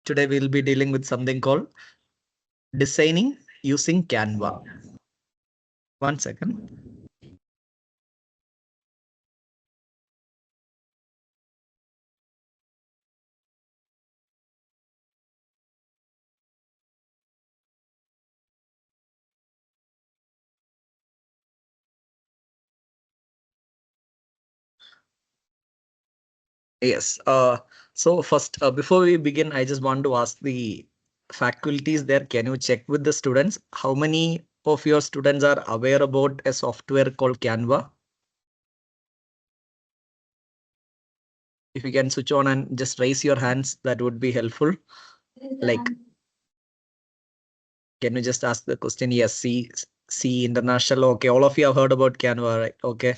Today we'll be dealing with something called designing using Canva. One second. Yes. So first, before we begin, I just want to ask the faculties there. Can you check with the students? How many of your students are aware about a software called Canva? If you can switch on and just raise your hands, that would be helpful. Like, can you just ask the question? Yes, see international. Okay, all of you have heard about Canva, right? Okay,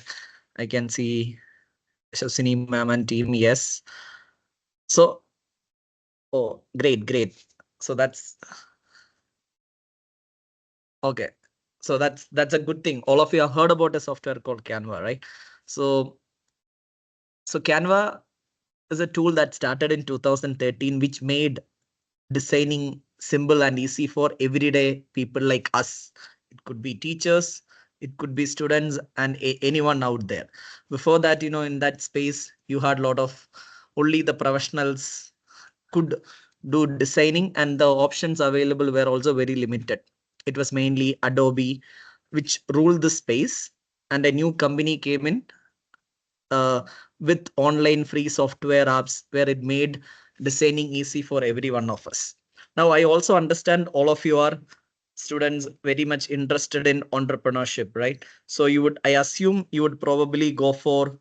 I can see Shasini ma'am and team. Yes. So, oh, great. So that's okay. So that's a good thing. All of you have heard about a software called Canva, right? So Canva is a tool that started in 2013, which made designing simple and easy for everyday people like us. It could be teachers, it could be students, and anyone out there. Before that, in that space, you had a lot of only the professionals could do designing, and the options available were also very limited. It was mainly Adobe, which ruled the space, and a new company came in uh, with online free software apps where it made designing easy for every one of us. Now, I also understand all of you are students very much interested in entrepreneurship, right? So I assume you would probably go for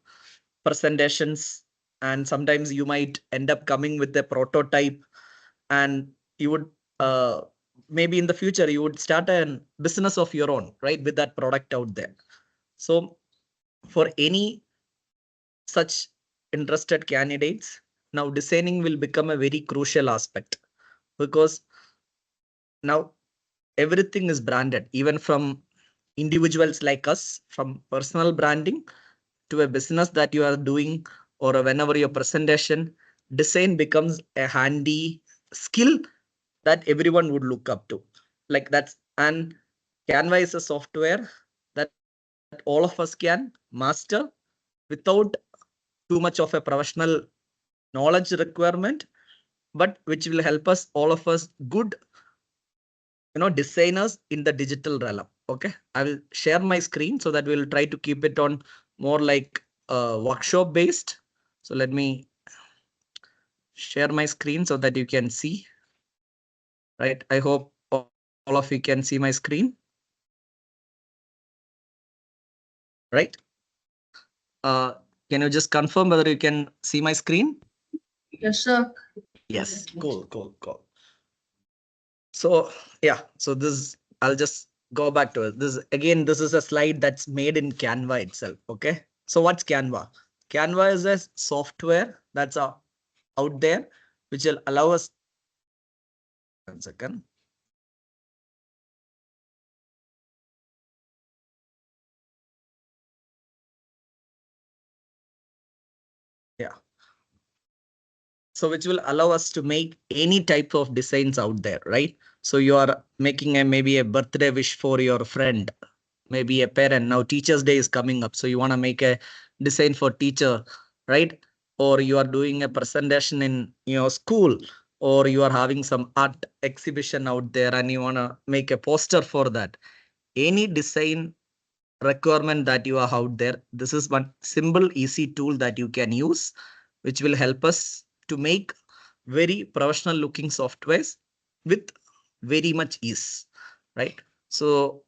presentations, and sometimes you might end up coming with a prototype, and you would uh, maybe in the future you would start a business of your own, right, with that product out there. So for any such interested candidates, now designing will become a very crucial aspect, because now everything is branded, even from individuals like us, from personal branding to a business that you are doing, or whenever your presentation, design becomes a handy skill that everyone would look up to. Like that's and Canva is a software that all of us can master without too much of a professional knowledge requirement, but which will help us, all of us, good designers in the digital realm. Okay, I will share my screen so that we'll try to keep it on more like workshop based. So let me share my screen so that you can see, right? I hope all of you can see my screen, right? uh can you just confirm whether you can see my screen? Yes, sir. Yes, cool. So yeah, so this, I'll just go back to it. This is a slide that's made in Canva itself. Okay. So what's Canva? Canva is a software that's out there, which will allow us. 1 second. Yeah. So which will allow us to make any type of designs out there, right? So you are making maybe a birthday wish for your friend, maybe a parent. Now Teachers Day is coming up, so you want to make a design for teacher, right? Or you are doing a presentation in your school, or you are having some art exhibition out there and you want to make a poster for that. Any design requirement that you are out there, this is one simple easy tool that you can use, which will help us to make very professional looking softwares with very much ease, right? So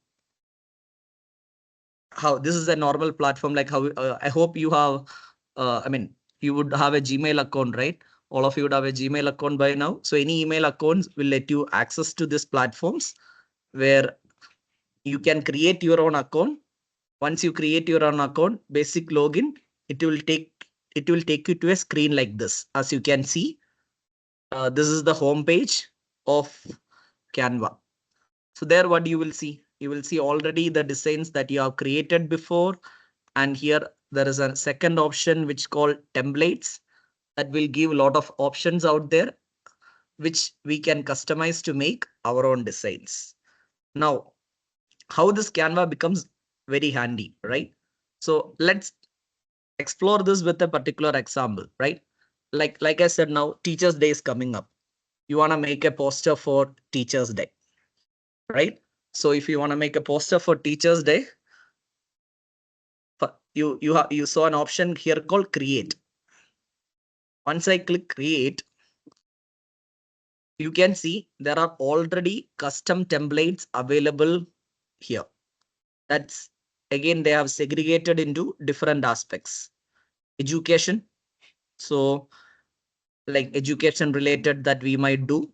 how this is a normal platform, like how I hope you have I mean, you would have a Gmail account, right? All of you would have a Gmail account by now. So any email accounts will let you access to these platforms where you can create your own account. Once you create your own account, basic login, it will take you to a screen like this. As you can see, this is the home page of Canva. So there, what you will see? You will see already the designs that you have created before. And here there is a second option which called templates, that will give a lot of options out there, which we can customize to make our own designs. Now, how this Canva becomes very handy, right? So let's explore this with a particular example, right? Like I said, now Teachers' Day is coming up. You want to make a poster for Teachers' Day, right? So if you want to make a poster for Teachers' Day, you saw an option here called create. Once I click create, you can see there are already custom templates available here. That's again, they have segregated into different aspects. Education. So like education related that we might do,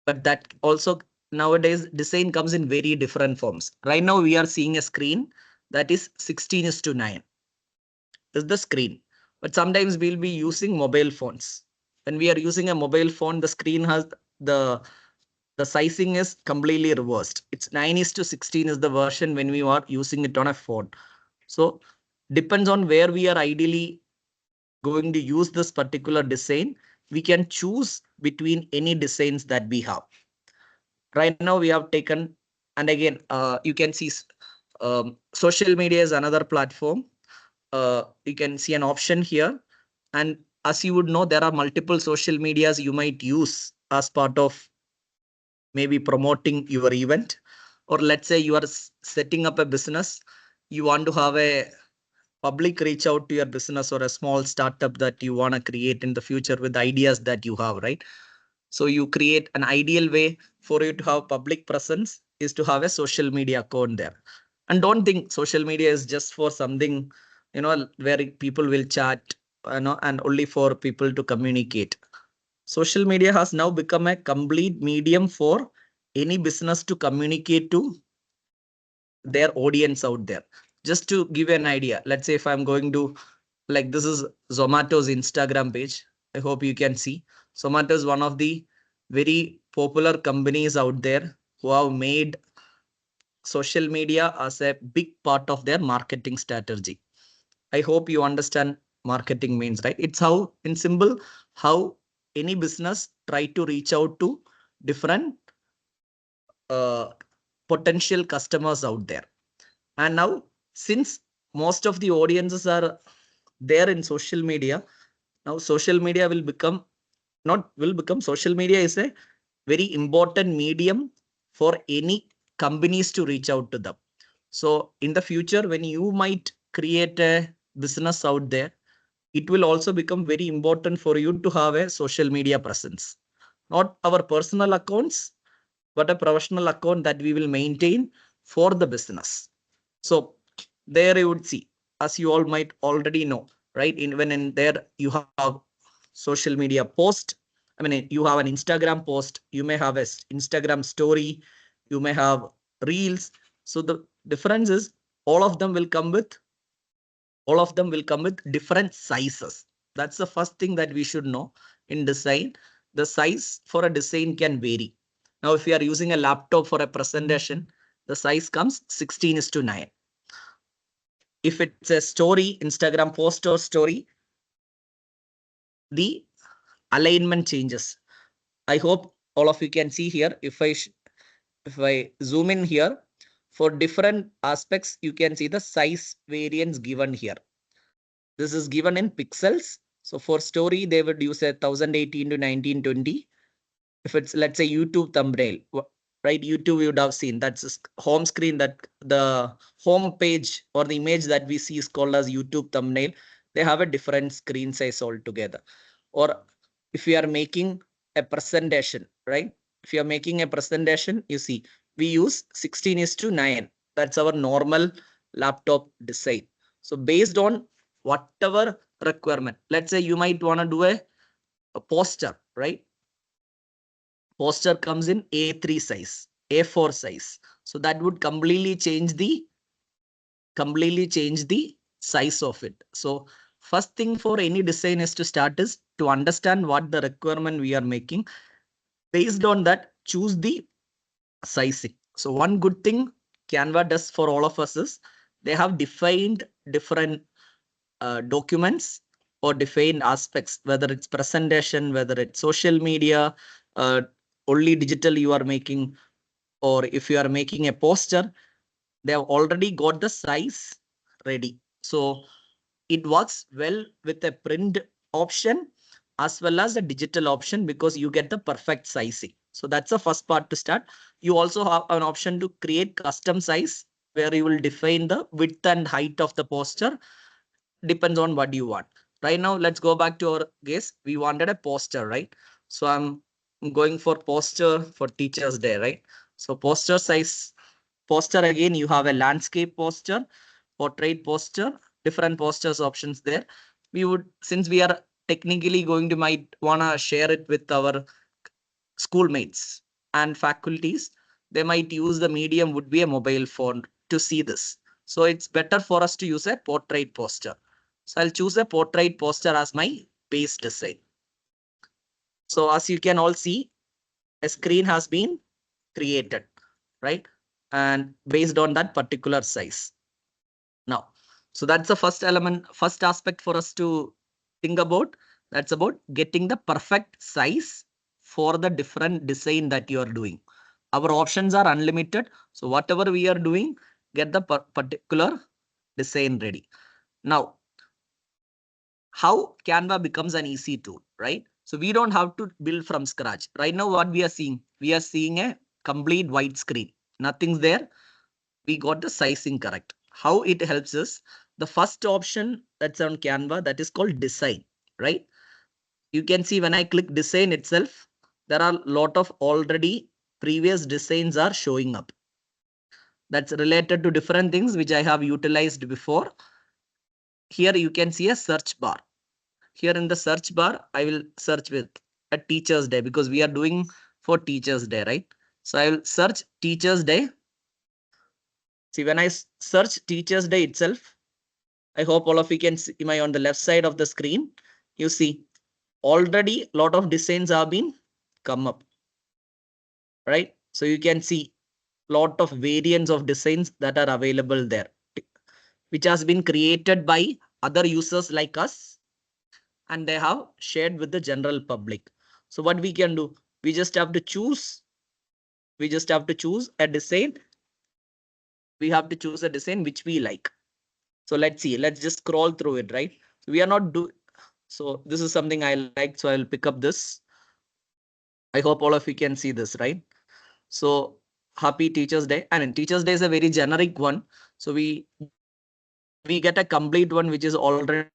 but that also nowadays design comes in very different forms. Right now we are seeing a screen that is 16:9 is the screen, but sometimes we'll be using mobile phones. When we are using a mobile phone, the screen has the sizing is completely reversed. It's 9:16 is the version when we are using it on a phone. So depends on where we are ideally going to use this particular design. We can choose between any designs that we have. Right now we have taken, and again, you can see social media is another platform. You can see an option here. And as you would know, there are multiple social medias you might use as part of maybe promoting your event. Or let's say you are setting up a business. You want to have a public reach out to your business or a small startup that you want to create in the future with ideas that you have, right? So you create an ideal way for you to have public presence is to have a social media account there. And don't think social media is just for something, where people will chat, and only for people to communicate. Social media has now become a complete medium for any business to communicate to their audience out there. Just to give you an idea, let's say if I'm going to, like, this is Zomato's Instagram page. I hope you can see. Zomato is one of the very popular companies out there who have made social media as a big part of their marketing strategy. I hope you understand marketing means, right? It's how, in simple, how any business try to reach out to different uh, potential customers out there. And now, since most of the audiences are there in social media, now social media will become, not will become, social media is a very important medium for any companies to reach out to them. So in the future, when you might create a business out there, it will also become very important for you to have a social media presence. Not our personal accounts, but a professional account that we will maintain for the business. So there you would see, as you all might already know, right? When in there you have social media post. I mean, you have an Instagram post, you may have a Instagram story, you may have reels. So the difference is all of them will come with different sizes. That's the first thing that we should know in design. The size for a design can vary. Now, if you are using a laptop for a presentation, the size comes 16:9. If it's a story, Instagram post or story, the alignment changes. I hope all of you can see here. If I zoom in here, for different aspects, you can see the size variance given here. This is given in pixels. So for story, they would use a 1080 into 1920. If it's, let's say, YouTube thumbnail, right? YouTube you would have seen, that's a home screen, that the home page or the image that we see is called as YouTube thumbnail. They have a different screen size altogether. Or if we are making a presentation, right? If you are making a presentation, you see, we use 16:9. That's our normal laptop design. So based on whatever requirement, let's say you might want to do a poster, right? Poster comes in A3 size, A4 size. So that would completely change the size of it. So first thing for any design is to start is to understand what the requirement we are making. Based on that, choose the sizing. So one good thing Canva does for all of us is they have defined different documents or defined aspects, whether it's presentation, whether it's social media, only digital you are making, or if you are making a poster, they have already got the size ready. So it works well with a print option as well as a digital option because you get the perfect sizing. So that's the first part to start. You also have an option to create custom size where you will define the width and height of the poster. Depends on what you want. Right now, let's go back to our case. We wanted a poster, right? So I'm going for poster for Teachers Day, right? So poster size, poster again, you have a landscape poster, portrait poster, different posters options there. We would, since we are technically going to might wanna share it with our schoolmates and faculties, they might use the medium would be a mobile phone to see this. So it's better for us to use a portrait poster. So I'll choose a portrait poster as my base design. So as you can all see, a screen has been created, right? And based on that particular size. Now, so that's the first element, first aspect for us to think about. That's about getting the perfect size for the different design that you are doing. Our options are unlimited. So whatever we are doing, get the particular design ready. Now, how Canva becomes an easy tool, right? So we don't have to build from scratch. Right now, what we are seeing a complete white screen. Nothing's there. We got the sizing correct. How it helps us, the first option that's on Canva, that is called design, right? You can see when I click design itself, there are a lot of already previous designs are showing up. That's related to different things which I have utilized before. Here you can see a search bar. Here in the search bar, I will search with a Teachers Day because we are doing for Teachers Day, right? So I will search Teachers Day. See, when I search Teachers Day itself, I hope all of you can see my on the left side of the screen. You see already a lot of designs have been come up, right? So you can see lot of variants of designs that are available there, which has been created by other users like us, and they have shared with the general public. So what we can do, we just have to choose, a design. We have to choose a design which we like. So let's see, let's just scroll through it, right? So we are not do. So this is something I like, so I'll pick up this. I hope all of you can see this, right? So happy Teachers Day. I mean, Teachers Day is a very generic one. So we get a complete one which is already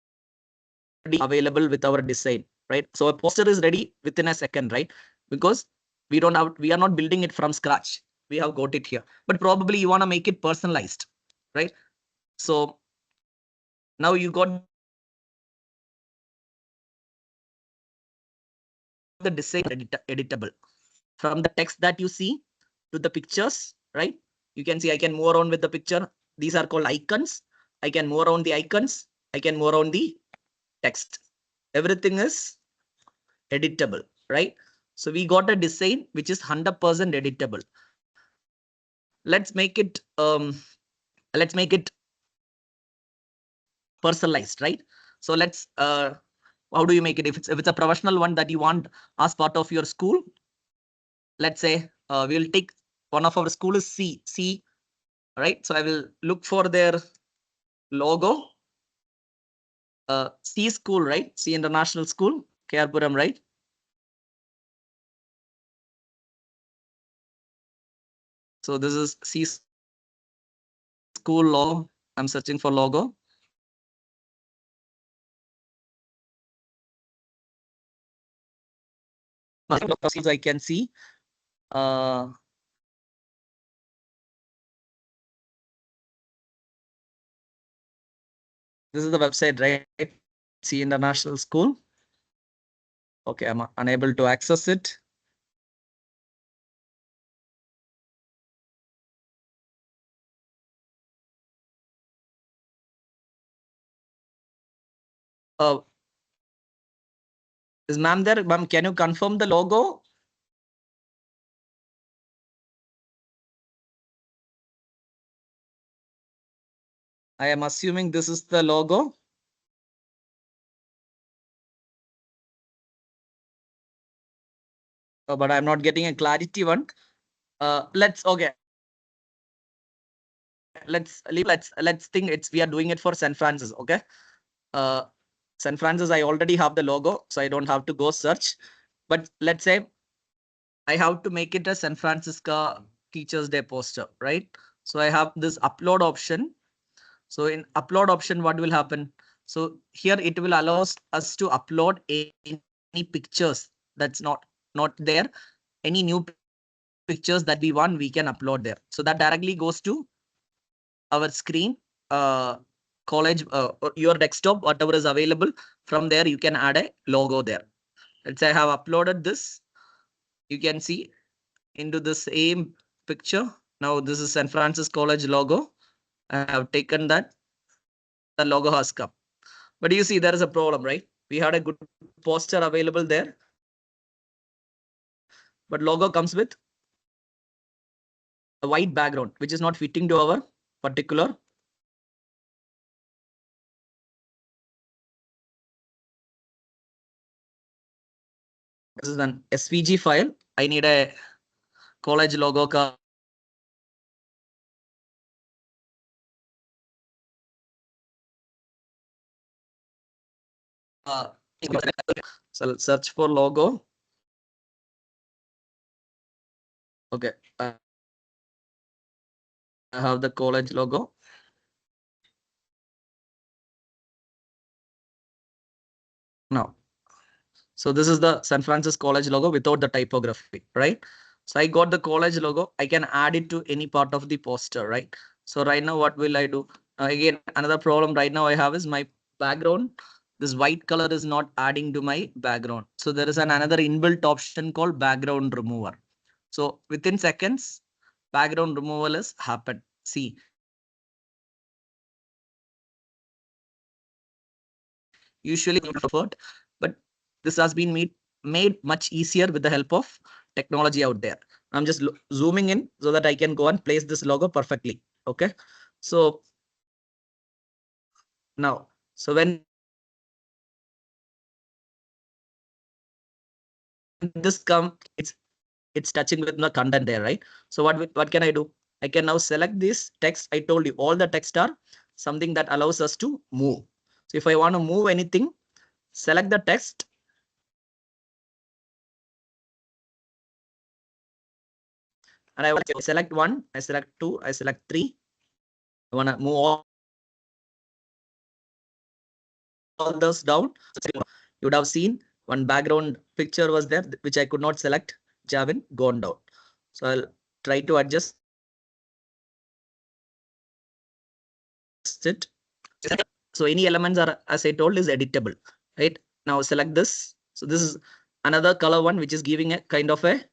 available with our design, right? So a poster is ready within a second, right? Because we are not building it from scratch. We have got it here, but probably you want to make it personalized, right? So now you got the design editable from the text that you see to the pictures, right? You can see I can move around with the picture. These are called icons. I can move around the icons. I can move around the text. Everything is editable, right? So we got a design which is 100% editable. Let's make it personalized, right? So let's how do you make it? If it's a professional one that you want as part of your school, let's say we'll take one of our school is C, right? So I will look for their logo. C school, right? C International School, Kerpuram, right? So this is C school logo. I'm searching for logo. I can see. This is the website, right? C International School. Okay, I'm unable to access it. Is ma'am there? Ma'am, can you confirm the logo? I am assuming this is the logo. but I'm not getting a clarity one. Let's let's think we are doing it for San Francisco. Okay. San Francisco, I already have the logo, so I don't have to go search. But let's say I have to make it a San Francisco Teachers Day poster, right? So I have this upload option. So in upload option, what will happen? So here it will allow us to upload any pictures that's not there. Any new pictures that we want, we can upload there. So that directly goes to our screen, college, or your desktop, whatever is available. From there, you can add a logo there. Let's say I have uploaded this. You can see into the same picture. Now this is San Francisco College logo. I have taken that. The logo has come. But you see, there is a problem, right? We had a good poster available there. But logo comes with a white background, which is not fitting to our particular. This is an SVG file. I need a college logo. So I'll search for logo. Okay. I have the college logo. Now, so this is the San Francisco College logo without the typography, right? So I got the college logo. I can add it to any part of the poster, right? So right now, what will I do? Again, another problem right now I have is my background. This white color is not adding to my background. So there is another inbuilt option called background remover. So within seconds, background removal has happened. See, usually effort, but this has been made much easier with the help of technology out there. I'm just zooming in so that I can go and place this logo perfectly. Okay. So now, so when this come, it's touching with the content there, right? So what can I do? I can now select this text. I told you all the text are something that allows us to move. So if I want to move anything, select the text. And I will select 1, I select 2, I select 3. I want to move all those down. You would have seen one background picture was there, which I could not select, which have been gone down. So I'll try to adjust it. So any elements are, as I told, is editable, right? Now select this. So this is another color one, which is giving a kind of a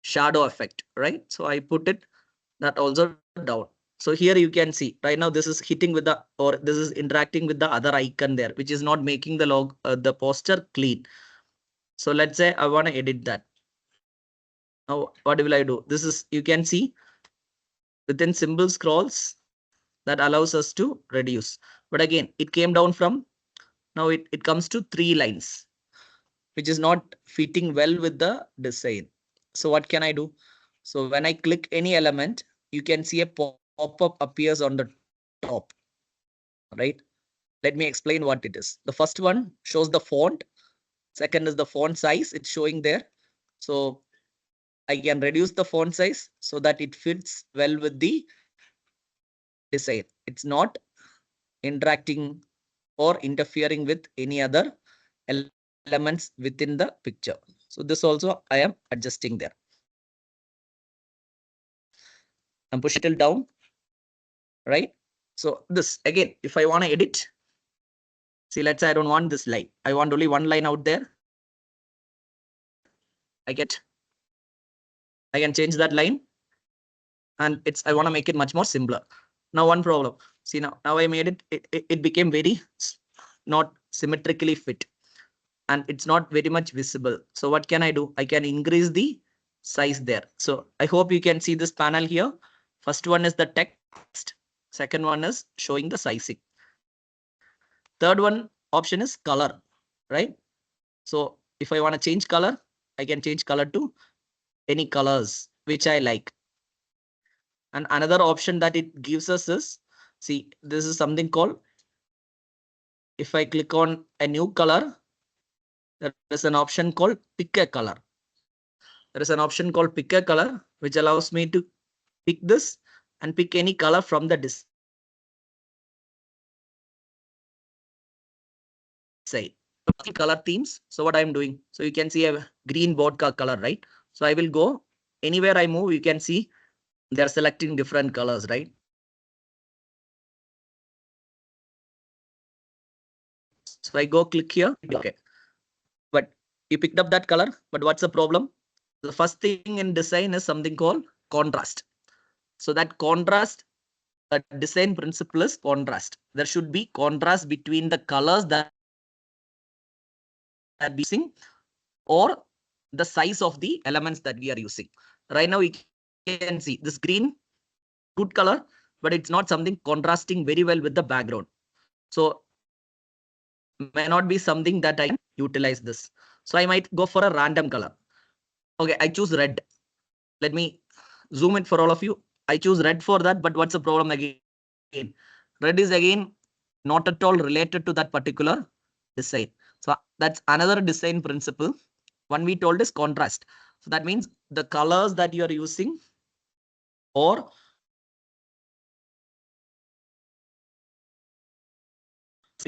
shadow effect, right? So I put it that also down. So here you can see right now this is hitting with the, or this is interacting with the other icon there, which is not making the poster clean. So let's say I want to edit that. Now what will I do? This is, you can see within symbol scrolls that allows us to reduce. But again, it came down from, now it comes to 3 lines, which is not fitting well with the design. So what can I do? So when I click any element, you can see a pop-up appears on the top, right? Let me explain what it is. The first one shows the font. Second is the font size. It's showing there. So I can reduce the font size so that it fits well with the design. It's not interacting or interfering with any other elements within the picture. So this also I am adjusting there. I'm pushing it down, right? So this again, if I want to edit, see, let's say I don't want this line. I want only one line out there. I can change that line, and I want to make it much more simpler. Now one problem. See, now I made it became very not symmetrically fit, and it's not very much visible. So what can I do? I can increase the size there. So I hope you can see this panel here. First one is the text. Second one is showing the sizing. Third one option is color, right? So if I want to change color, I can change color to any colors which I like. And another option that it gives us is, see, this is something called, if I click on a new color, there is an option called pick a color. There is an option called pick a color, which allows me to pick this and pick any color from the design. Color themes. So what I'm doing, so you can see a green vodka color, right? So I will go anywhere I move, you can see they're selecting different colors, right? So I go click here. Okay. But you picked up that color. But what's the problem? The first thing in design is something called contrast. So that contrast, a design principle is contrast. There should be contrast between the colors that are using or the size of the elements that we are using. Right now, we can see this green, good color, but it's not something contrasting very well with the background. So may not be something that I can utilize this. So I might go for a random color. Okay, I choose red. Let me zoom it for all of you. I choose red for that, but what's the problem again? Red is again not at all related to that particular design. So that's another design principle. One we told is contrast. So that means the colors that you are using or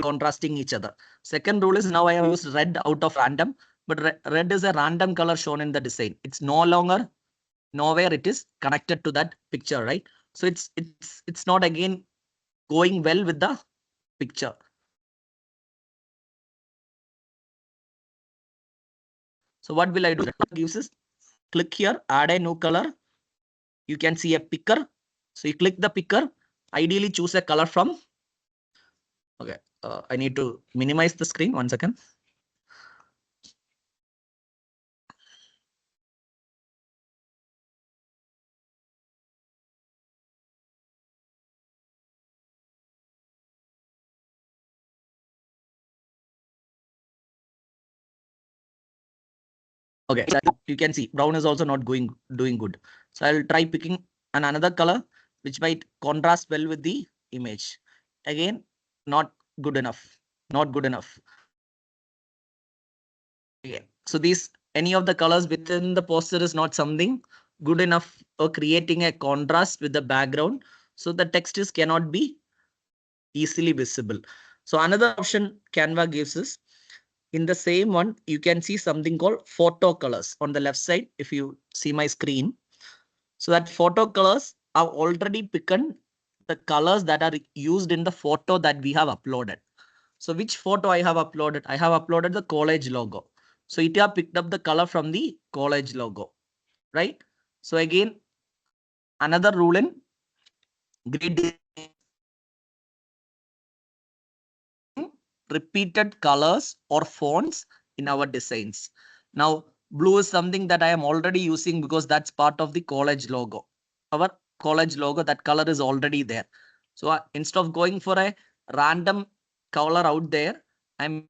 contrasting each other. Second rule is, now I have used red out of random, but red is a random color shown in the design. It's no longer nowhere it is connected to that picture, right? So it's not again going well with the picture. So what will I do? It gives us, click here, add a new color. You can see a picker. So you click the picker, ideally choose a color from. Okay, I need to minimize the screen. 1 second. Okay, you can see brown is also not doing good. So I'll try picking another color which might contrast well with the image. Again, not good enough. Not good enough. Okay. So these, any of the colors within the poster is not something good enough or creating a contrast with the background. So the text is cannot be easily visible. So another option Canva gives us, in the same one, you can see something called photo colors on the left side. If you see my screen, so that photo colors are already picked the colors that are used in the photo that we have uploaded. So which photo I have uploaded? I have uploaded the college logo. So it have picked up the color from the college logo, right? So again, another rule in grid, repeated colors or fonts in our designs. Now, blue is something that I am already using because that's part of the college logo. Our college logo, that color is already there. So instead of going for a random color out there, I'm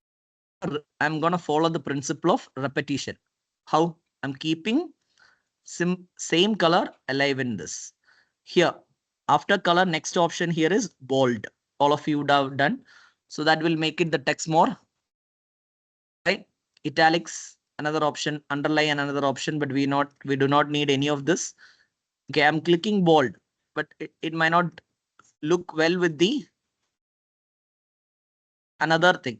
going to follow the principle of repetition. How? I'm keeping same color alive in this. Here, after color, next option here is bold. All of you would have done. So that will make it the text more, right? Italics, another option, underline another option, but we do not need any of this. Okay, I'm clicking bold, but it might not look well with the another thing.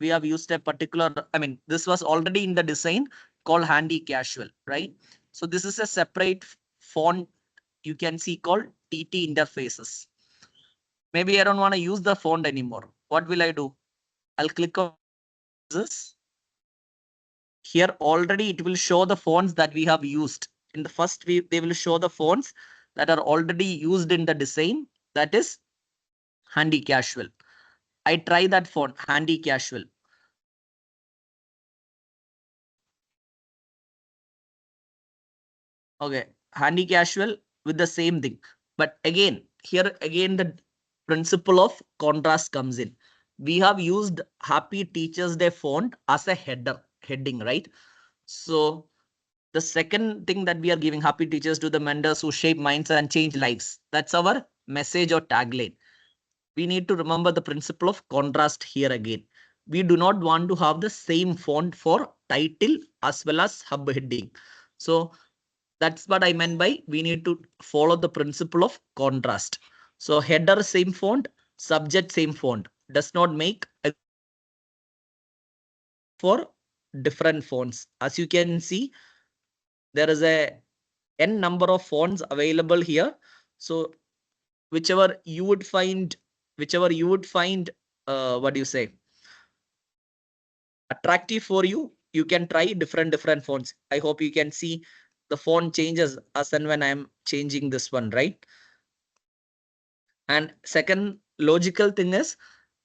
We have used a particular, I mean, this was already in the design called handy casual, right? So this is a separate font you can see called TT interfaces. Maybe I don't want to use the font anymore. What will I do? I'll click on this. Here already it will show the fonts that we have used. In the first they will show the fonts that are already used in the design. That is handy casual. I try that font, handy casual. Okay, handy casual with the same thing. But again, here again the principle of contrast comes in. We have used Happy Teachers Day font as a header. heading, right? So the second thing that we are giving, happy teachers to the mentors who shape minds and change lives. That's our message or tagline. We need to remember the principle of contrast here again. We do not want to have the same font for title as well as hub heading. So that's what I meant by we need to follow the principle of contrast. So header same font, subject same font. Does not make a for different fonts. As you can see, there is a n number of fonts available here. So whichever you would find, what do you say, attractive for you, you can try different fonts. I hope you can see the font changes as and when I'm changing this one, right? And second logical thing is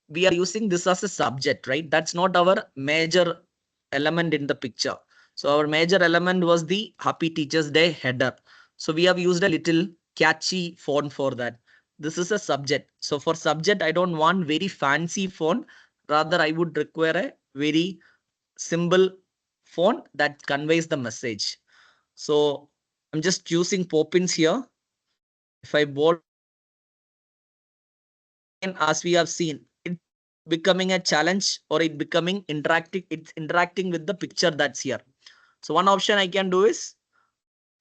we are using this as a subject, right? That's not our major element in the picture. So our major element was the Happy Teachers Day header. So we have used a little catchy font for that. This is a subject. So for subject, I don't want very fancy font. Rather, I would require a very simple font that conveys the message. So I'm just using Poppins here. If I bold, as we have seen, it becoming a challenge or it becoming interacting, it's interacting with the picture that's here. So one option I can do is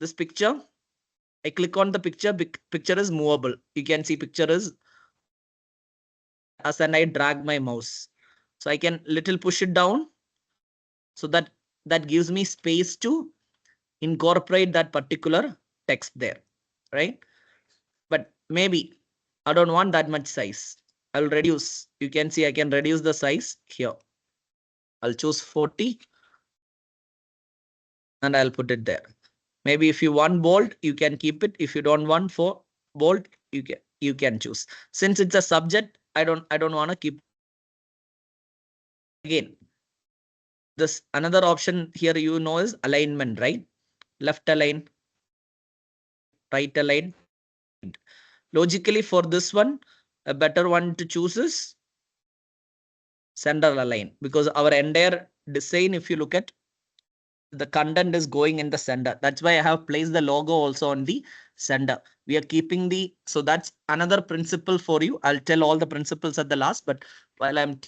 this picture. I click on the picture, picture is movable. You can see picture is as and I drag my mouse. So I can little push it down so that that gives me space to incorporate that particular text there, right? But maybe I don't want that much size. I'll reduce. You can see I can reduce the size here. I'll choose 40 and I'll put it there. Maybe if you want bold, you can keep it. If you don't want for bold, you can choose. Since it's a subject, I don't want to keep. Again, this another option here is alignment, right? Left align, right align. Logically for this one, a better one to choose is center align, because our entire design, if you look at, the content is going in the center. That's why I have placed the logo also on the center. We are keeping the, so that's another principle for you. I'll tell all the principles at the last, but while I'm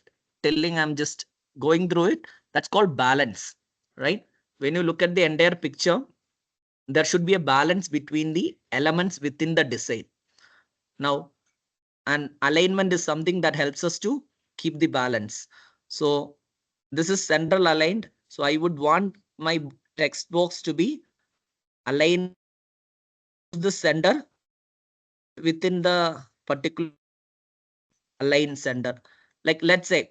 telling, I'm just going through it. That's called balance, right? When you look at the entire picture, there should be a balance between the elements within the design. Now, and alignment is something that helps us to keep the balance. So this is central aligned. So I would want my text box to be aligned to the center within the particular align center. Like let's say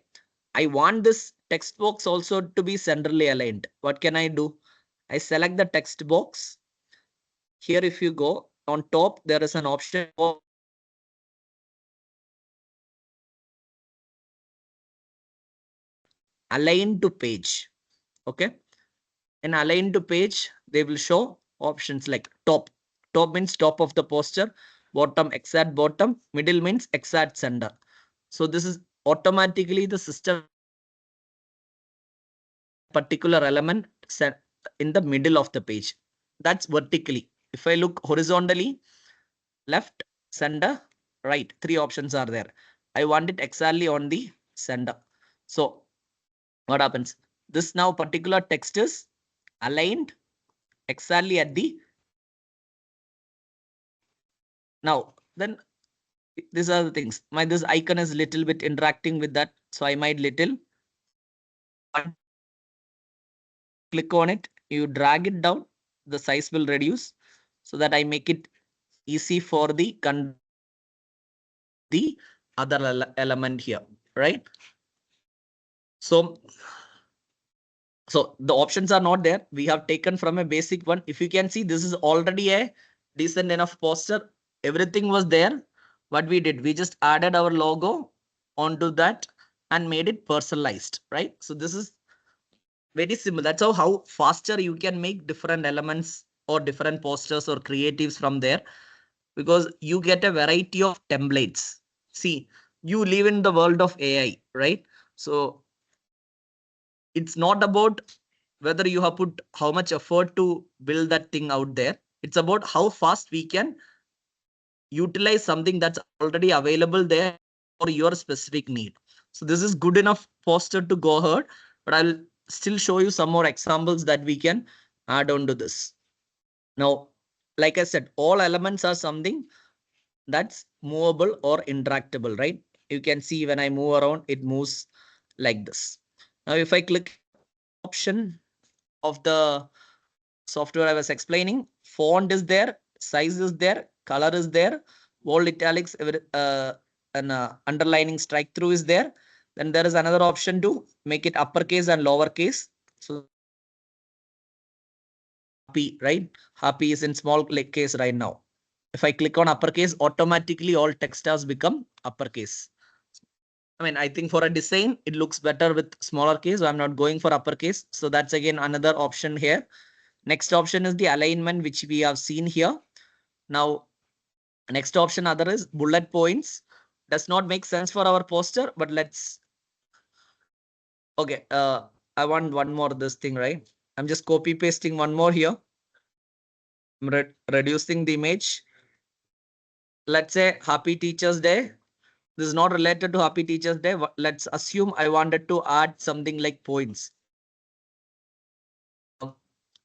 I want this text box also to be centrally aligned. What can I do? I select the text box. Here, if you go on top, there is an option for align to page. Okay. In align to page, they will show options like top. Top means top of the poster, bottom exact bottom, middle means exact center. So this is automatically the system particular element set in the middle of the page. That's vertically. If I look horizontally, left, center, right, three options are there. I want it exactly on the center. So what happens? This now particular text is aligned exactly at the now. Then these are the things. This icon is little bit interacting with that. So I might little click on it. You drag it down. The size will reduce so that I make it easy for the other element here, right? So the options are not there. We have taken from a basic one. If you can see, this is already a decent enough poster. Everything was there. What we did, we just added our logo onto that and made it personalized, right? So this is very simple. That's how faster you can make different elements or different posters or creatives from there, because you get a variety of templates. See, you live in the world of AI, right? So it's not about whether you have put how much effort to build that thing out there. It's about how fast we can utilize something that's already available there for your specific need. So this is good enough poster to go ahead, but I'll still show you some more examples that we can add on to this. Now, like I said, all elements are something that's movable or interactable, right? You can see when I move around, it moves like this. Now, if I click option of the software I was explaining, font is there, size is there, color is there, bold italics, and underlining strike through is there. Then there is another option to make it uppercase and lowercase. So happy, right? Happy is in small case right now. If I click on uppercase, automatically all text has become uppercase. I mean, I think for a design, it looks better with smaller case. So I'm not going for uppercase. So that's again another option here. Next option is the alignment, which we have seen here. Now, next option other is bullet points. Does not make sense for our poster, but let's. Okay, I want one more this thing, right? I'm just copy pasting one more here. I'm reducing the image. Let's say Happy Teachers Day. This is not related to Happy Teachers Day. Let's assume I wanted to add something like points.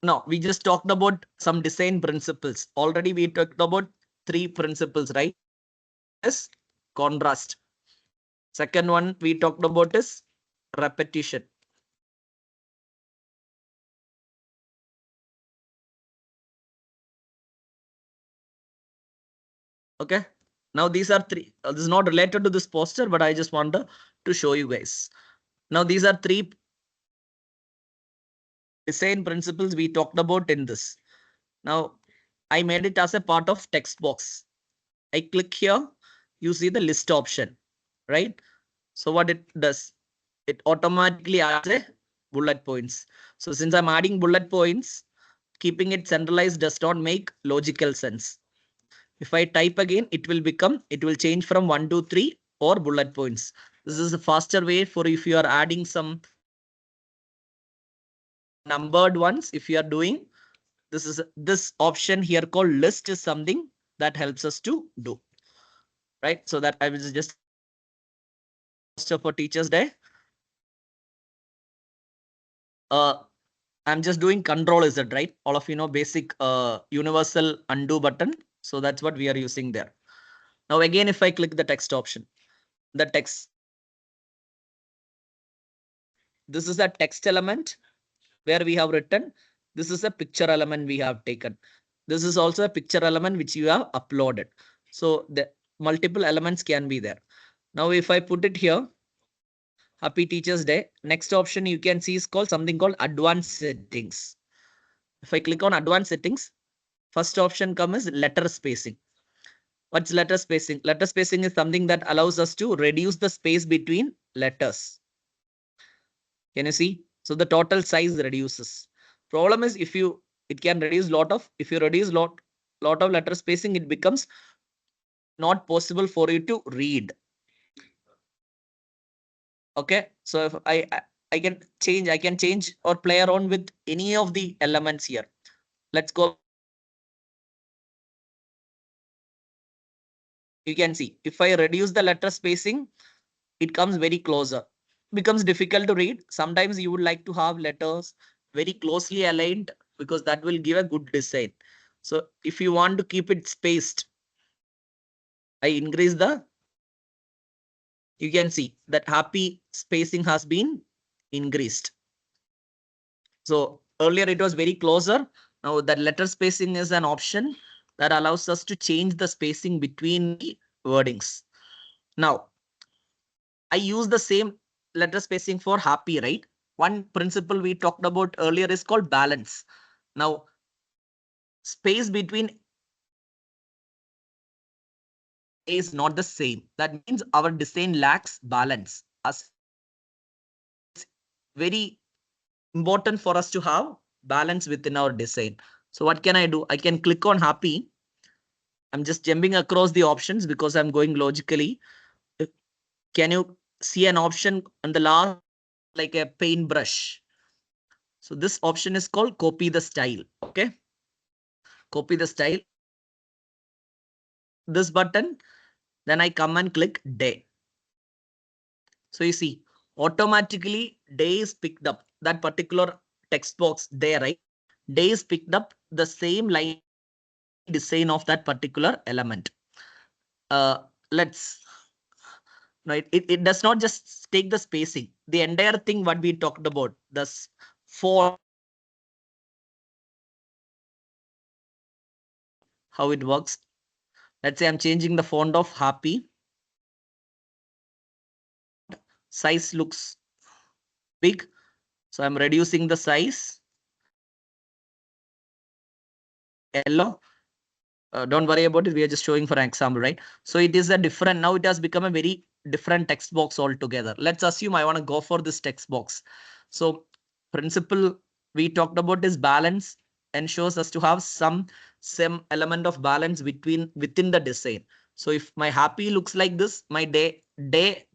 No, we just talked about some design principles. Already we talked about 3 principles, right? Yes, contrast. Second one we talked about is repetition. Okay. Now these are 3. This is not related to this poster, but I just wanted to show you guys. Now these are 3 design principles we talked about in this. Now I made it as a part of text box. I click here, you see the list option, right? So what it does, it automatically adds a bullet points. So since I'm adding bullet points, keeping it centralized does not make logical sense. If I type again, it will change from 1 to 3 or bullet points. This is a faster way for if you are adding some numbered ones. If you are doing this option here called list is something that helps us to do, right? So that I will just for Teachers Day. I'm just doing Control Z, right? All of you know basic universal undo button. So that's what we are using there. Now again, if I click the text option, the text, this is a text element where we have written. This is a picture element we have taken. This is also a picture element which you have uploaded. So the multiple elements can be there. Now if I put it here, Happy Teachers Day. Next option you can see is called something called advanced settings. If I click on advanced settings, first option comes is letter spacing. What's letter spacing? Letter spacing is something that allows us to reduce the space between letters. Can you see? So the total size reduces. Problem is if you if you reduce lot of letter spacing, it becomes not possible for you to read. Okay, so if I can change or play around with any of the elements here. Let's go. You can see if I reduce the letter spacing, it comes very closer. Becomes difficult to read. Sometimes you would like to have letters very closely aligned because that will give a good design. So if you want to keep it spaced, I increase you can see that happy spacing has been increased. So earlier it was very closer. Now that letter spacing is an option that allows us to change the spacing between the wordings. Now I use the same letter spacing for happy, right? One principle we talked about earlier is called balance. Now, space between is not the same. That means our design lacks balance. As it's very important for us to have balance within our design. So what can I do? I can click on happy. I'm just jumping across the options because I'm going logically. Can you see an option on the last like a paintbrush? So this option is called copy the style. Okay. Copy the style. This button, then I come and click day. So you see, automatically day is picked up. That particular text box there, right? Day is picked up the same line design of that particular element. Let's right. It does not just take the spacing. The entire thing what we talked about, this font, how it works. Let's say I'm changing the font of happy. Size looks big. So I'm reducing the size. Yellow. Don't worry about it. We are just showing for an example, right? So it is a different, now it has become a very different text box altogether. Let's assume I want to go for this text box. So principle we talked about is balance, ensures us to have some element of balance within the design. So if my happy looks like this, my day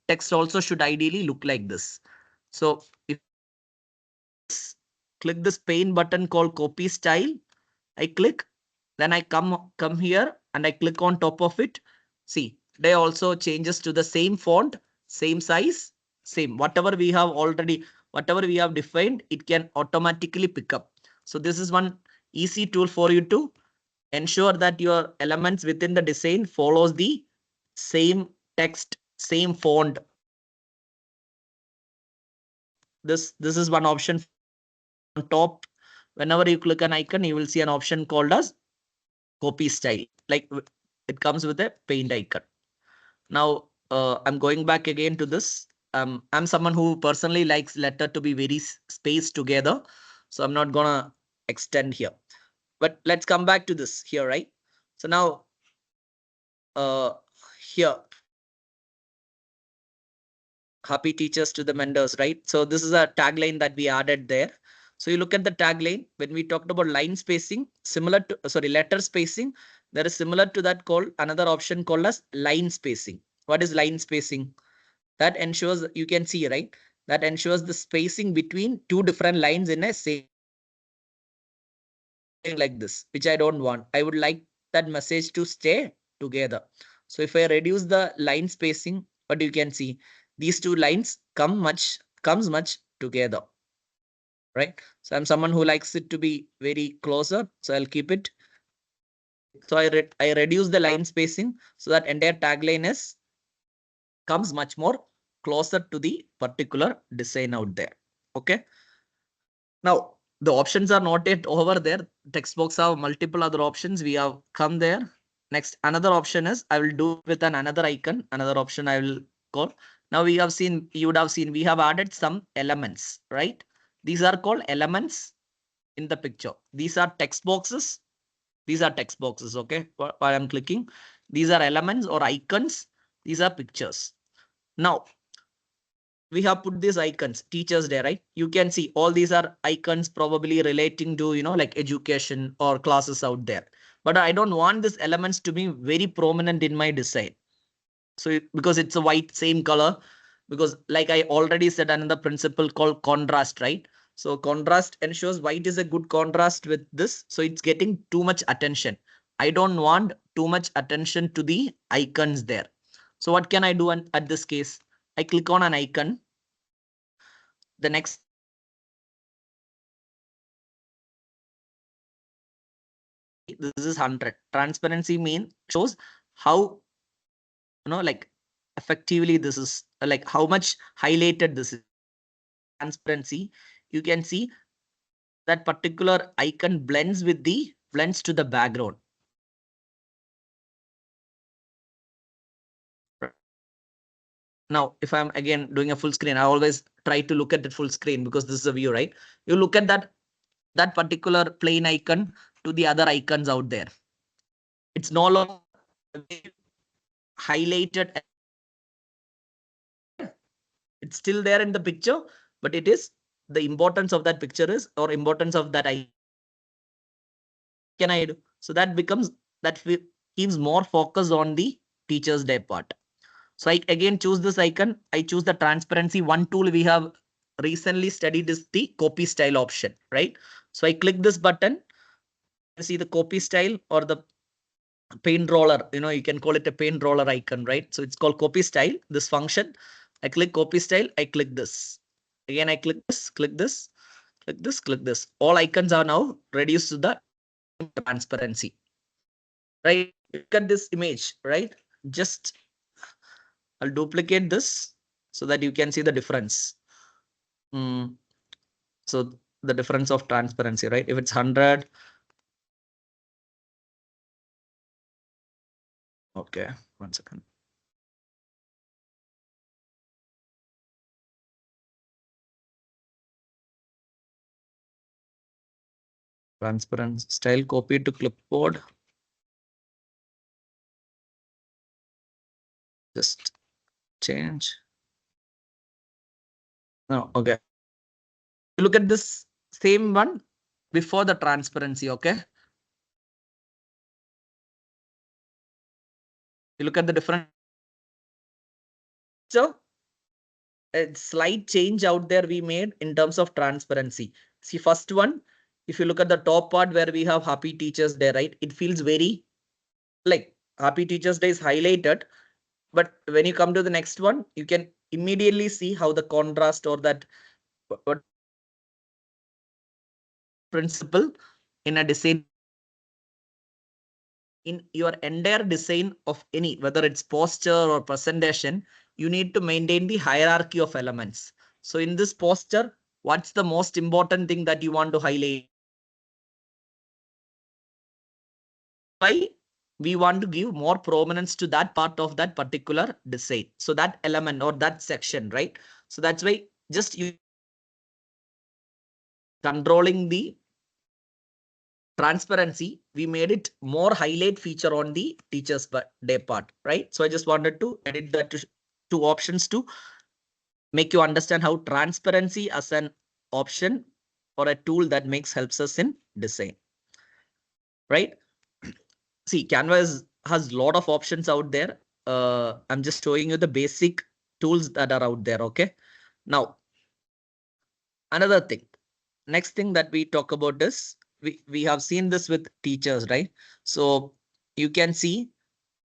text also should ideally look like this. So if click this pane button called copy style, I click, then I come here and I click on top of it. See, they also changes to the same font, same size, same whatever we have already, whatever we have defined, it can automatically pick up. So this is one easy tool for you to ensure that your elements within the design follows the same text, same font. This is one option. On top, whenever you click an icon, you will see an option called as copy style. Like it comes with a paint icon. Now I'm going back again to this. I'm someone who personally likes letter to be very spaced together. So I'm not gonna extend here. But let's come back to this here, right? So now here, happy teachers to the mentors, right? So this is a tagline that we added there. So you look at the tagline when we talked about line spacing, similar to, sorry, letter spacing. There is similar to that called another option called as line spacing. What is line spacing? That ensures, you can see, right? That ensures the spacing between two different lines in a same like this, which I don't want. I would like that message to stay together. So if I reduce the line spacing, what you can see, these two lines comes much together, right? So I'm someone who likes it to be very closer. So I'll keep it. So I reduce the line spacing so that entire tagline is comes much more closer to the particular design out there. Okay. Now the options are not yet over there. Text box have multiple other options. We have come there. Next, another option is I will do with another icon. Another option I will call. Now we have seen, you would have seen, we have added some elements, right? These are called elements in the picture. These are text boxes. These are text boxes. Okay. While I'm clicking, these are elements or icons. These are pictures. Now we have put these icons, teachers day, right? You can see all these are icons probably relating to, like education or classes out there. But I don't want these elements to be very prominent in my design. So because it's a white, same color, because like I already said, another principle called contrast, right? So contrast ensures white is a good contrast with this. So it's getting too much attention. I don't want too much attention to the icons there. So what can I do at this case? I click on an icon. The next this is 100. Transparency mean shows how like effectively this is, like how much highlighted this is. Transparency, you can see that particular icon blends to the background. Now if I'm again doing a full screen, I always try to look at the full screen because this is a view, right? You look at that particular plain icon to the other icons out there. It's no longer highlighted. It's still there in the picture, but it is the importance of that picture is, or importance of that icon. Can I do? So that becomes, that gives more focus on the teacher's day part. So I again choose this icon. I choose the transparency. One tool we have recently studied is the copy style option, right? So I click this button, you see the copy style or the paint roller, you can call it a paint roller icon, right? So it's called copy style, this function. I click copy style, I click this. Again, I click this, click this, click this, click this. All icons are now reduced to the transparency, right? Look at this image, right? Just I'll duplicate this so that you can see the difference. So the difference of transparency, right? If it's 100, okay, 1 second. Transparent style copy to clipboard. Just change. No, okay. Look at this same one before the transparency, okay? You look at the difference. So a slight change out there we made in terms of transparency. See, first one, if you look at the top part where we have Happy Teachers Day, right? It feels very like Happy Teachers Day is highlighted. But when you come to the next one, you can immediately see how the contrast or that what principle in a design, in your entire design of any, whether it's posture or presentation, you need to maintain the hierarchy of elements. So in this posture, what's the most important thing that you want to highlight? Why we want to give more prominence to that part of that particular design. So that element or that section, right? So that's why just you controlling the transparency, we made it more highlight feature on the teachers day part, right? So I just wanted to edit that to two options to make you understand how transparency as an option or a tool that helps us in design, right? See, Canva has a lot of options out there. I'm just showing you the basic tools that are out there. Okay. Now, another thing, next thing that we talk about is we have seen this with teachers, right? So you can see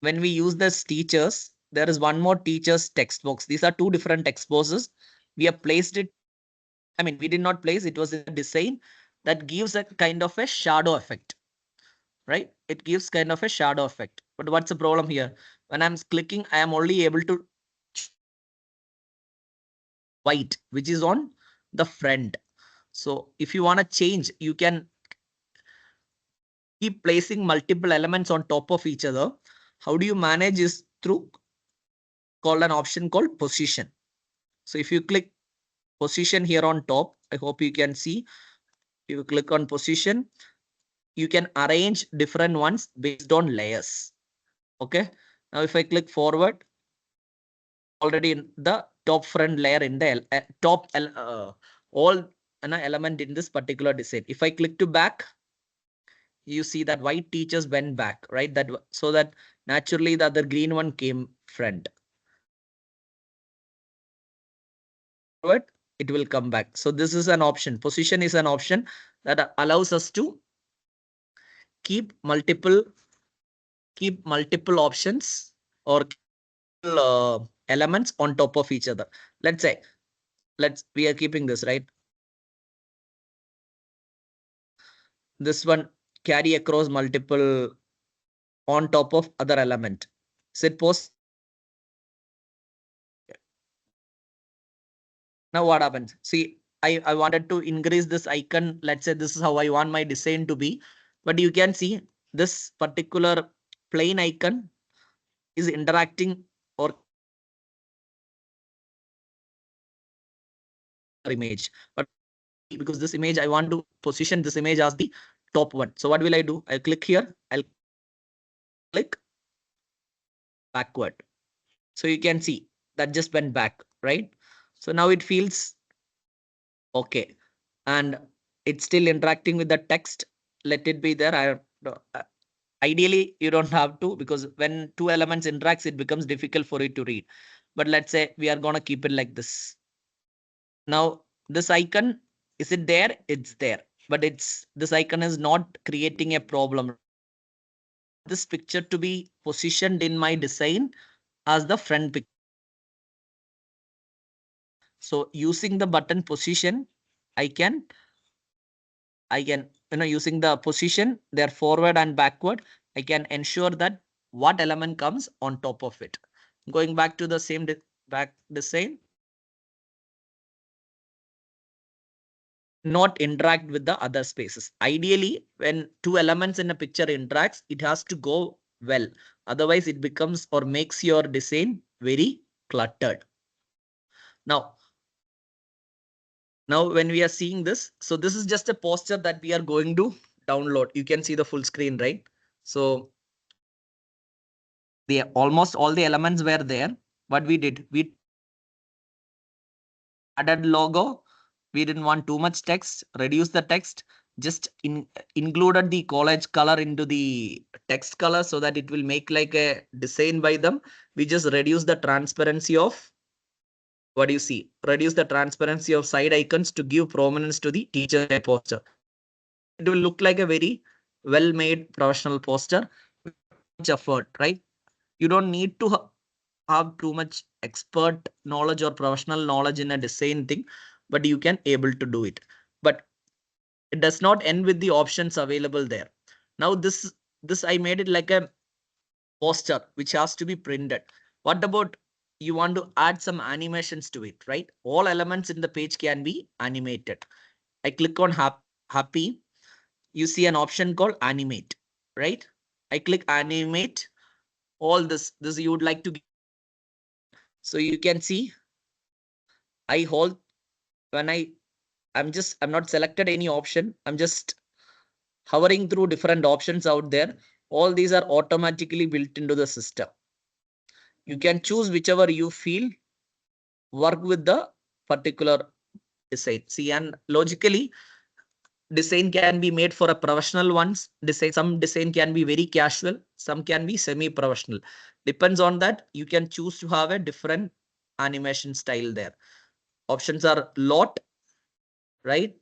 when we use this teachers, there is one more teachers text box. These are two different text boxes. We have placed it. I mean, we did not place it was in a design that gives a kind of a shadow effect, right? It gives kind of a shadow effect. But what's the problem here? When I'm clicking, I am only able to white, which is on the front. So if you want to change, you can keep placing multiple elements on top of each other. How do you manage is through called an option called position. So if you click position here on top, I hope you can see. If you click on position, you can arrange different ones based on layers. Okay. Now if I click forward, already in the top front layer in the top all element in this particular design. If I click to back, you see that white teachers went back, right? That so that naturally the other green one came front. Forward, it will come back. So this is an option. Position is an option that allows us to keep multiple options or elements on top of each other. Let's say we are keeping this, right? This one carry across multiple on top of other element. Set post. Now what happens? See, I wanted to increase this icon. Let's say this is how I want my design to be. But you can see this particular plain icon is interacting or image. But because this image, I want to position this image as the top one. So what will I do? I'll click here. I'll click backward. So you can see that just went back, right? So now it feels okay. And it's still interacting with the text. Let it be there. Ideally, you don't have to, because when two elements interacts, it becomes difficult for it to read. But let's say we are going to keep it like this. Now this icon, is it there? It's there, but this icon is not creating a problem. This picture to be positioned in my design as the front picture. So using the button position, I can, using the position, they're forward and backward, I can ensure that what element comes on top of it. Going back to the same back design, not interact with the other spaces. Ideally, when two elements in a picture interacts, it has to go well. Otherwise, it becomes or makes your design very cluttered. Now when we are seeing this, so this is just a poster that we are going to download. You can see the full screen, right? So almost all the elements were there. What we did, we added logo. We didn't want too much text, reduce the text, just included the college color into the text color so that it will make like a design by them. We just reduce the transparency of, what do you see? Reduce the transparency of side icons to give prominence to the teacher poster. It will look like a very well-made professional poster. Much effort, right? You don't need to have too much expert knowledge or professional knowledge in a design thing, but you can able to do it. But it does not end with the options available there. Now this I made it like a poster which has to be printed. What about you want to add some animations to it, right? All elements in the page can be animated. I click on happy. You see an option called animate, right? I click animate. All this you would like to give. So you can see I hold when I'm not selected any option. I'm just hovering through different options out there. All these are automatically built into the system. You can choose whichever you feel work with the particular design. See, and logically, design can be made for a professional ones. Some design can be very casual, some can be semi-professional. Depends on that. You can choose to have a different animation style there. Options are lot, right?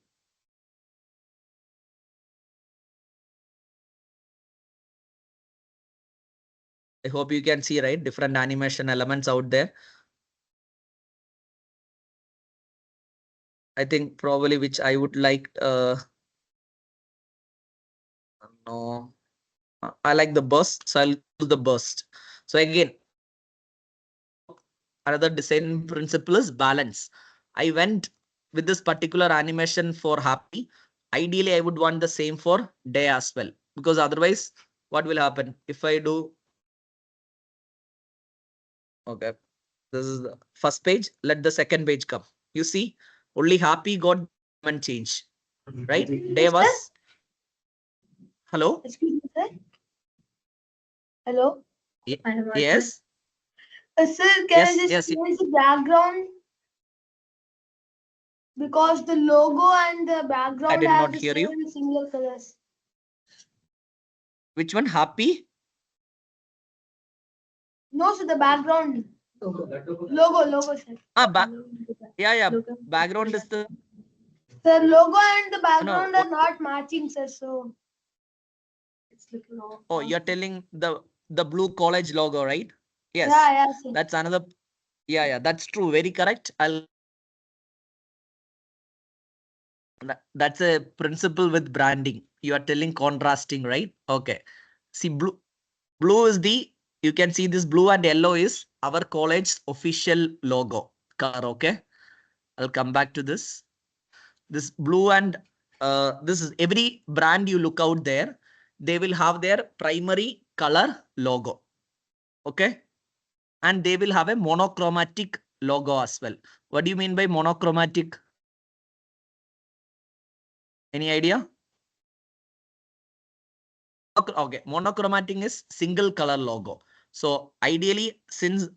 I hope you can see, right? Different animation elements out there. I think probably which I would like, no, I like the burst, so I'll do the burst. So again, another design principle is balance. I went with this particular animation for happy. Ideally, I would want the same for day as well, because otherwise, what will happen if I do? Okay, this is the first page. Let the second page come. You see, only happy got and change, right? Day was. Hello. Excuse me, sir. Hello. Yes. Sir, can I Yes. just Yes. change the background? Because the logo and the I background did have not the hear you. same similar colors. Which one? Happy? No, sir, the background. Logo, sir. Ah, yeah. Background is the The logo and the no. background are not matching, sir. So it's looking off. Oh, you're telling the blue college logo, right? Yes, Yeah, sir. that's another. Yeah, that's true. Very correct. That's a principle with branding. You are telling contrasting, right? Okay. See, blue is you can see this blue and yellow is our college's official logo color. Okay. I'll come back to this. This blue and this is every brand you look out there, they will have their primary color logo. Okay. And they will have a monochromatic logo as well. What do you mean by monochromatic? Any idea? Okay, monochromatic is single color logo. So ideally, since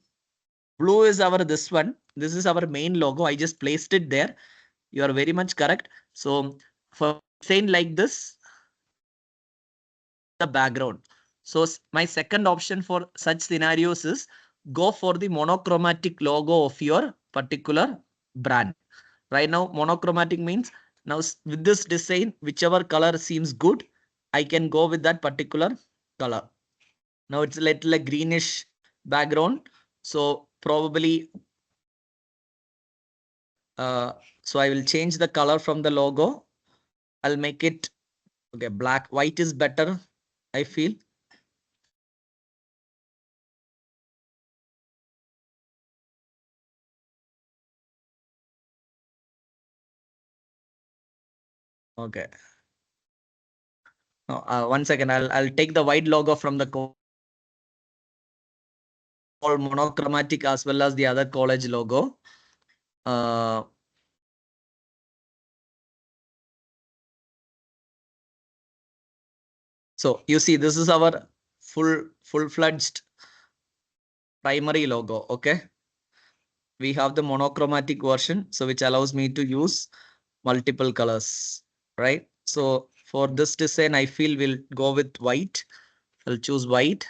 blue is our this one, this is our main logo. I just placed it there. You are very much correct. So for saying like this, the background. So my second option for such scenarios is go for the monochromatic logo of your particular brand. Right now, monochromatic means now with this design, whichever color seems good, I can go with that particular color. Now it's a little like greenish background. So probably, so I will change the color from the logo. I'll make it, okay, black. White is better, I feel. Okay. No, 1 second. I'll take the white logo from the all monochromatic as well as the other college logo. Uh, so you see, this is our full-fledged primary logo. Okay. We have the monochromatic version, so which allows me to use multiple colors, right? So for this design, I feel we'll go with white. I'll choose white.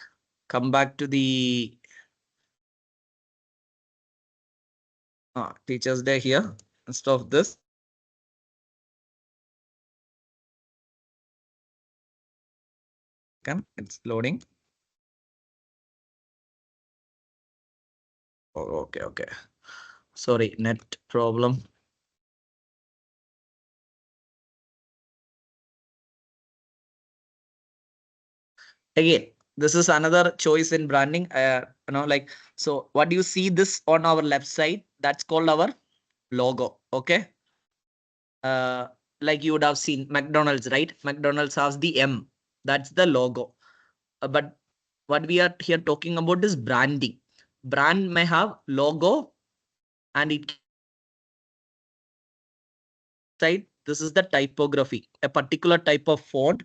Come back to the Teachers Day here. Instead of this, it's loading. Oh, okay. Sorry, net problem. Again, this is another choice in branding. Like, so what do you see this on our left side? That's called our logo. Okay. Uh, like you would have seen McDonald's, right? McDonald's has the M. That's the logo. But what we are here talking about is branding. Brand may have logo and it side. This is the typography, a particular type of font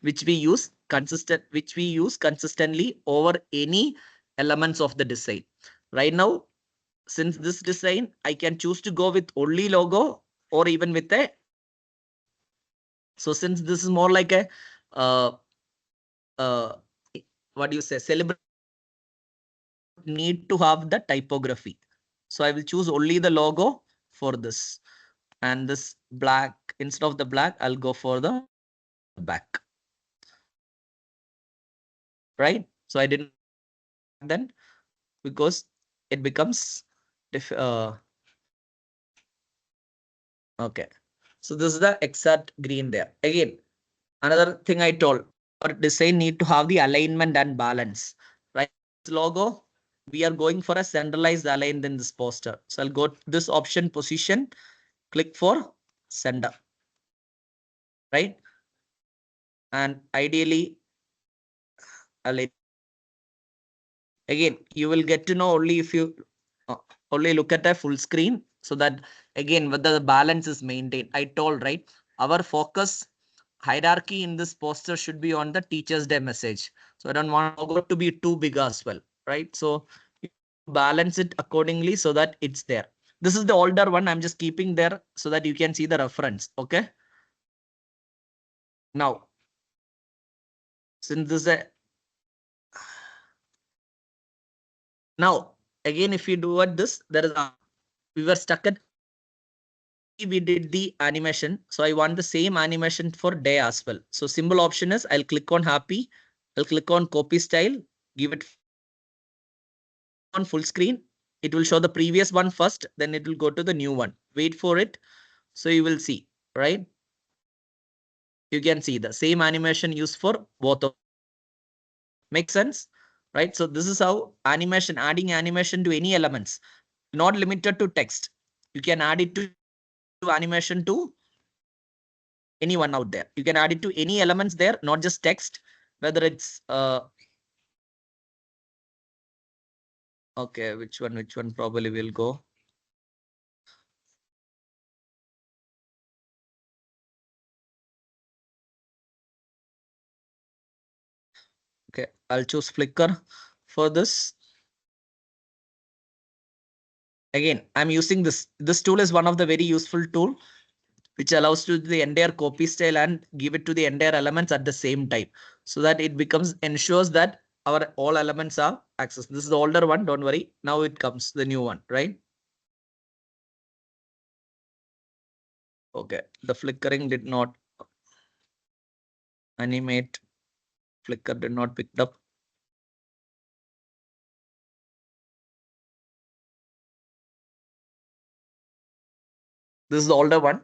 which we use consistently over any elements of the design. Right now, since this design, I can choose to go with only logo or even with a. So since this is more like a uh, uh, what do you say, celebrate need to have the typography. So I will choose only the logo for this. And this black, instead of the black, I'll go for the back. Right? So I didn't then because it becomes okay. So this is the exact green there. Again, another thing I told, our design need to have the alignment and balance. Right? This logo, we are going for a centralized align in this poster. So I'll go to this option position, click for center. Right? And ideally, again, you will get to know only if you only look at a full screen, so that again whether the balance is maintained. I told, right, our focus hierarchy in this poster should be on the Teachers Day message. So I don't want logo to be too big as well, right? So you balance it accordingly so that it's there. This is the older one. I'm just keeping there so that you can see the reference. Okay. Now, since this is a now again, if you do at this, there is we were stuck at we did the animation. So I want the same animation for day as well. So symbol option is I'll click on happy. I'll click on copy style, give it on full screen. It will show the previous one first, then it will go to the new one. Wait for it. So you will see, right? You can see the same animation used for both of. Make sense? Right? So this is how animation, adding animation to any elements, not limited to text. You can add it to animation to anyone out there. You can add it to any elements there, not just text, whether it's okay, which one probably will go. Okay, I'll choose Flickr for this. Again, I'm using this. This tool is one of the very useful tool which allows to the entire copy style and give it to the entire elements at the same time, so that it becomes ensures that our all elements are accessed. This is the older one, don't worry. Now it comes the new one, right? Okay, the flickering did not animate. Flicker did not pick up. This is the older one.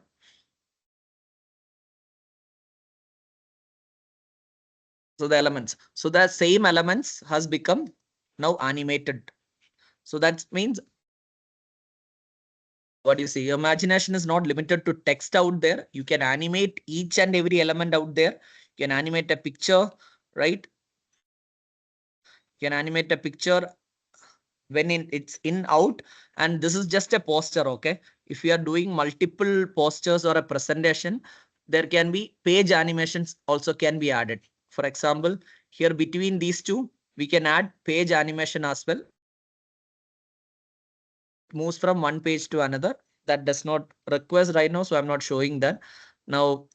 So the elements. So the same elements has become now animated. So that means what you see, imagination is not limited to text out there. You can animate each and every element out there. You can animate a picture, right? You can animate a picture when it's in out, and this is just a poster. Okay, if you are doing multiple posters or a presentation, there can be page animations also can be added. For example, here between these two we can add page animation as well. Moves from one page to another. That does not request right now, so I'm not showing that now.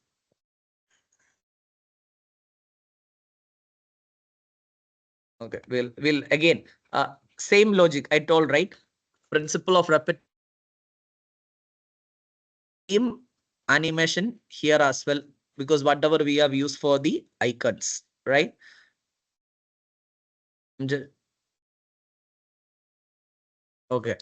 Okay, we'll again, same logic I told, right? Principle of repetitive animation here as well, because whatever we have used for the icons, right? Okay. Okay.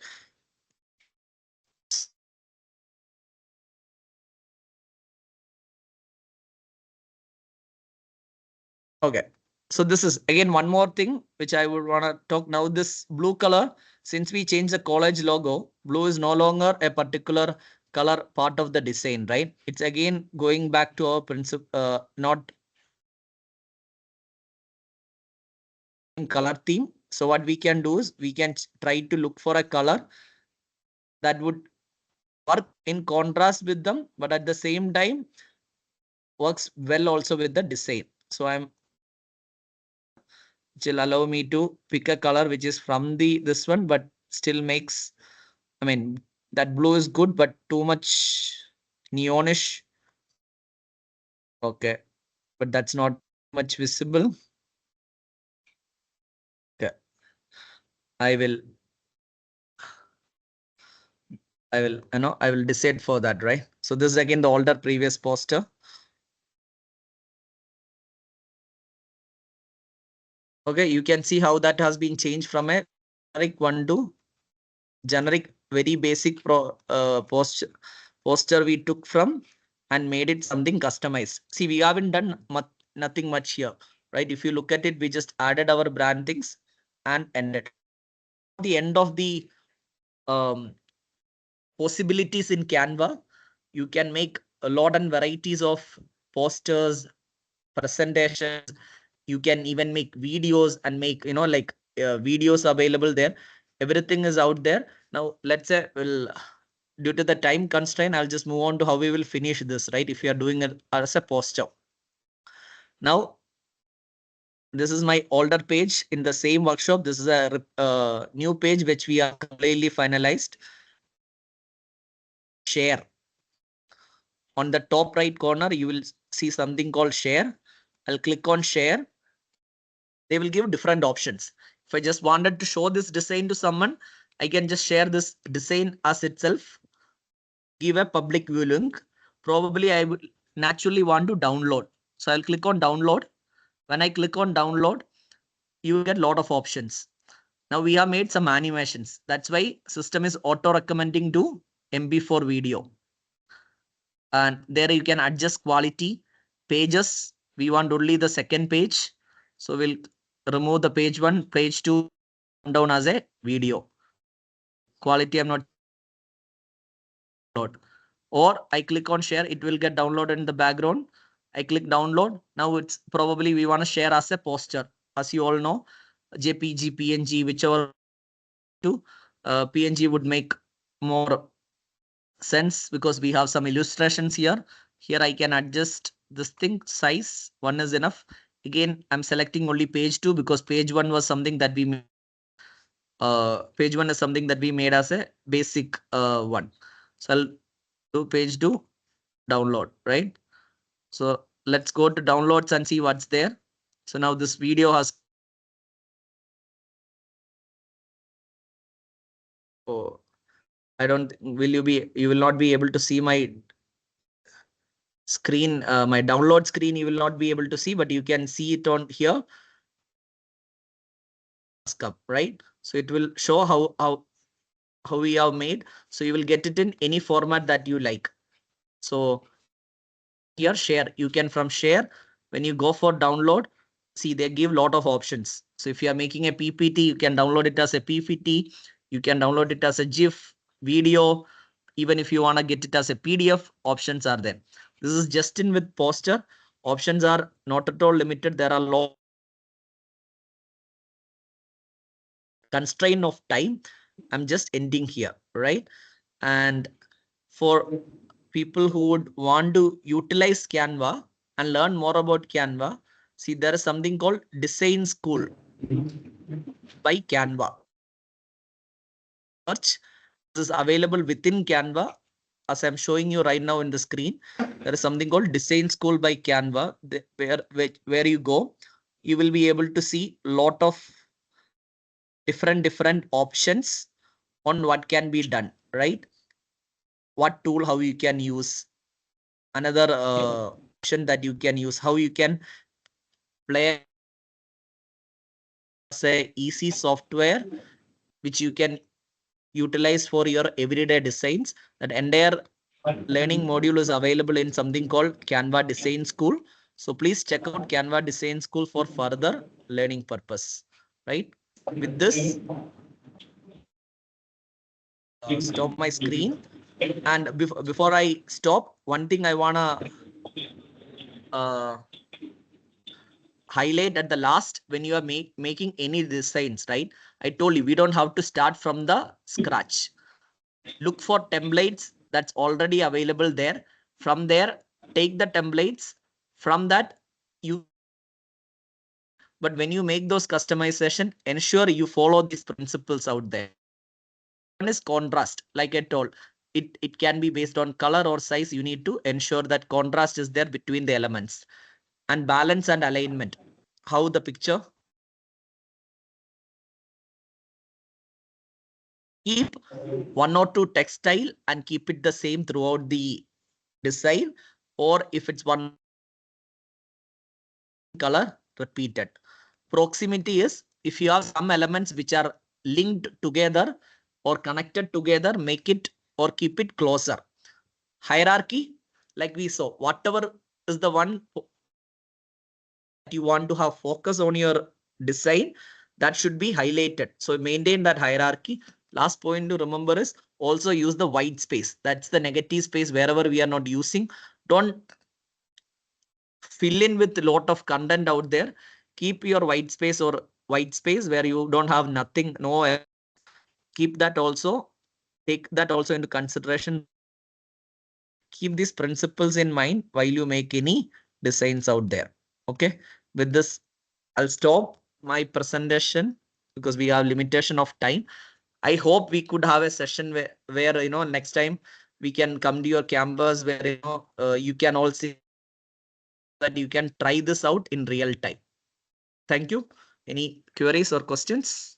So this is again one more thing which I would want to talk now. This blue color, since we changed the college logo, blue is no longer a particular color part of the design, right? It's again going back to our principle, not color theme. So what we can do is we can try to look for a color that would work in contrast with them, but at the same time works well also with the design. So which will allow me to pick a color which is from the this one, but still makes, I mean, that blue is good, but too much neonish. Okay, but that's not much visible. Okay, I will, I will decide for that, right? So this is again the older previous poster. Okay, you can see how that has been changed from a generic one to generic, very basic poster we took from and made it something customized. See, we haven't done nothing much here, right? If you look at it, we just added our brand things and ended. The end of the um, possibilities in Canva. You can make a lot and varieties of posters, presentations. You can even make videos and make, like videos available there. Everything is out there. Now, let's say, due to the time constraint, I'll just move on to how we will finish this, right? If you are doing it as a poster. Now, this is my older page in the same workshop. This is a new page which we are completely finalized. Share. On the top right corner, you will see something called share. I'll click on share. They will give different options. If I just wanted to show this design to someone, I can just share this design as itself, give a public view link. Probably I would naturally want to download. So I'll click on download. When I click on download, you will get a lot of options. Now we have made some animations. That's why system is auto recommending to MB4 video. And there you can adjust quality, pages. We want only the second page. So we'll remove the page 1, page 2, down as a video. Quality I'm not download. Or I click on share, it will get downloaded in the background. I click download. Now it's probably we want to share as a poster. As you all know, JPG, PNG, whichever to PNG would make more sense because we have some illustrations here. Here I can adjust this thing size. 1 is enough. Again, I'm selecting only page 2 because page 1 was something that we made. Page 1 is something that we made as a basic one. So I'll do page 2 download, right? So let's go to downloads and see what's there. So now this video has, oh, I don't, will you be, you will not be able to see my screen, my download screen, you will not be able to see, but you can see it on here. Up, right? So it will show how we have made. So you will get it in any format that you like. So here share, you can from share, when you go for download, see they give lot of options. So if you are making a PPT, you can download it as a PPT, you can download it as a GIF, video, even if you want to get it as a PDF, options are there. This is just in with poster. Options are not at all limited. There are lot constraint of time. I'm just ending here, right? And for people who would want to utilize Canva and learn more about Canva, see there is something called Design School by Canva. Search. This is available within Canva. As I'm showing you right now in the screen, there is something called Design School by Canva, where you go, you will be able to see lot of different options on what can be done, right? What tool, how you can use, another option that you can use, how you can play say easy software which you can utilize for your everyday designs. That entire learning module is available in something called Canva Design School. So please check out Canva Design School for further learning purpose, right? With this, stop my screen. And before I stop, one thing I wanna highlight at the last, when you are making any designs, right? I told you we don't have to start from the scratch. Look for templates that's already available there. From there, take the templates. From that, you. But when you make those customization, ensure you follow these principles out there. One is contrast, like I told. It can be based on color or size. You need to ensure that contrast is there between the elements. And balance and alignment. How the picture. Keep one or two textile and keep it the same throughout the design. Or if it's one color, repeat it. Proximity is if you have some elements which are linked together or connected together, make it or keep it closer. Hierarchy, like we saw, whatever is the one that you want to have focus on your design, that should be highlighted. So maintain that hierarchy. Last point to remember is also use the white space. That's the negative space wherever we are not using. Don't fill in with a lot of content out there. Keep your white space or white space where you don't have nothing, no. Keep that also. Take that also into consideration. Keep these principles in mind while you make any designs out there. Okay. With this, I'll stop my presentation because we have limitation of time. I hope we could have a session where next time we can come to your campus where you can also that you can try this out in real time. Thank you. Any queries or questions?